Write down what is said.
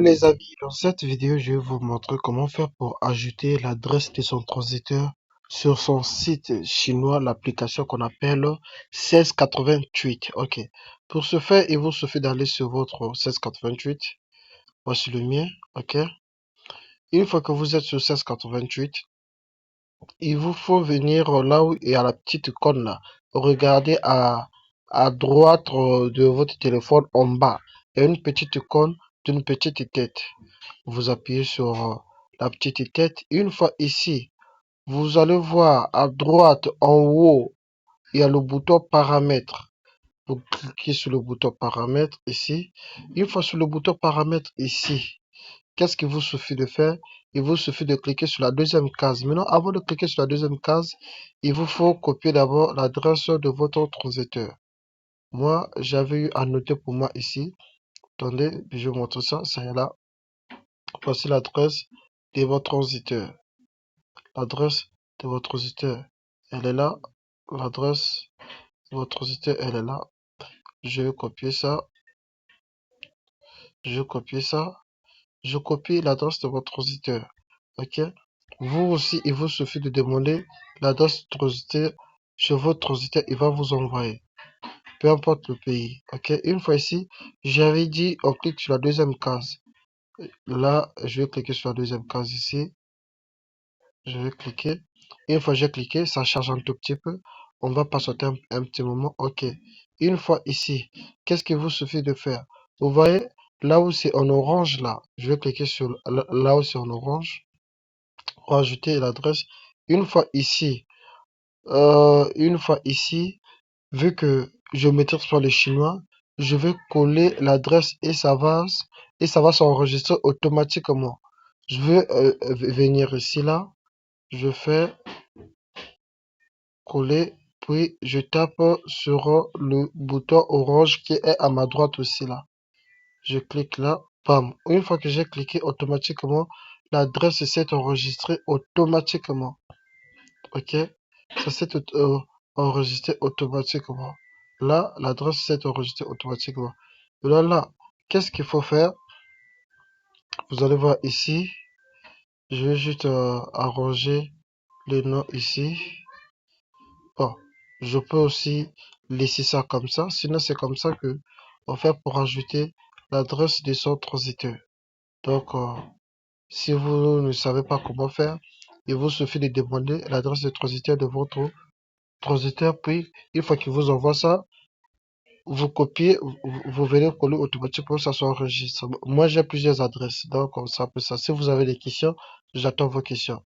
Les amis, dans cette vidéo, je vais vous montrer comment faire pour ajouter l'adresse de son transiteur sur son site chinois, l'application qu'on appelle 1688. Ok. Pour ce faire, il vous suffit d'aller sur votre 1688. Voici le mien. Ok. Une fois que vous êtes sur 1688, il vous faut venir là où il y a la petite icône là. Regardez à droite de votre téléphone en bas. Il y a une petite icône d'une petite tête. Vous appuyez sur la petite tête. Une fois ici, vous allez voir à droite en haut, il y a le bouton paramètres. Vous cliquez sur le bouton paramètres ici. Une fois sur le bouton paramètres ici, qu'est-ce qu'il vous suffit de faire? Il vous suffit de cliquer sur la deuxième case. Maintenant, avant de cliquer sur la deuxième case, il vous faut copier d'abord l'adresse de votre transiteur. Moi, j'avais eu à noter pour moi ici. Attendez, je vous montre ça. Ça y est là. Voici l'adresse de votre transiteur. L'adresse de votre transiteur, elle est là. L'adresse de votre transiteur, elle est là. Je vais copier ça. Je vais copier ça. Je copie l'adresse de votre transiteur. Ok. Vous aussi, il vous suffit de demander l'adresse de transiteur sur votre transiteur. Il va vous envoyer. Peu importe le pays. Ok. Une fois ici, j'avais dit, on clique sur la deuxième case. Là, je vais cliquer sur la deuxième case ici. Je vais cliquer. Une fois que j'ai cliqué, ça charge un tout petit peu. On va patienter un petit moment. OK. Une fois ici, qu'est-ce qu'il vous suffit de faire? Vous voyez, là où c'est en orange, là, je vais cliquer sur là où c'est en orange. Rajouter l'adresse. Une fois ici, vu que je maîtrise pas le chinois, je vais coller l'adresse et ça va s'enregistrer automatiquement. Je vais venir ici, là. Je fais coller, puis je tape sur le bouton orange qui est à ma droite aussi là. Je clique là, bam. Une fois que j'ai cliqué, automatiquement, l'adresse s'est enregistrée automatiquement. Ok? Ça s'est enregistré automatiquement. Là, l'adresse s'est enregistrée automatiquement. Et là, qu'est-ce qu'il faut faire? Vous allez voir ici. Je vais juste arranger les noms ici. Bon, je peux aussi laisser ça comme ça. Sinon, c'est comme ça que on fait pour ajouter l'adresse de son transiteur. Donc, si vous ne savez pas comment faire, il vous suffit de demander l'adresse de transiteur de votre transiteur. Puis, une fois qu'il vous envoie ça, vous copiez, vous venez coller automatiquement, ça s'enregistre. Moi, j'ai plusieurs adresses. Donc, on s'appelle ça. Si vous avez des questions, j'attends vos questions.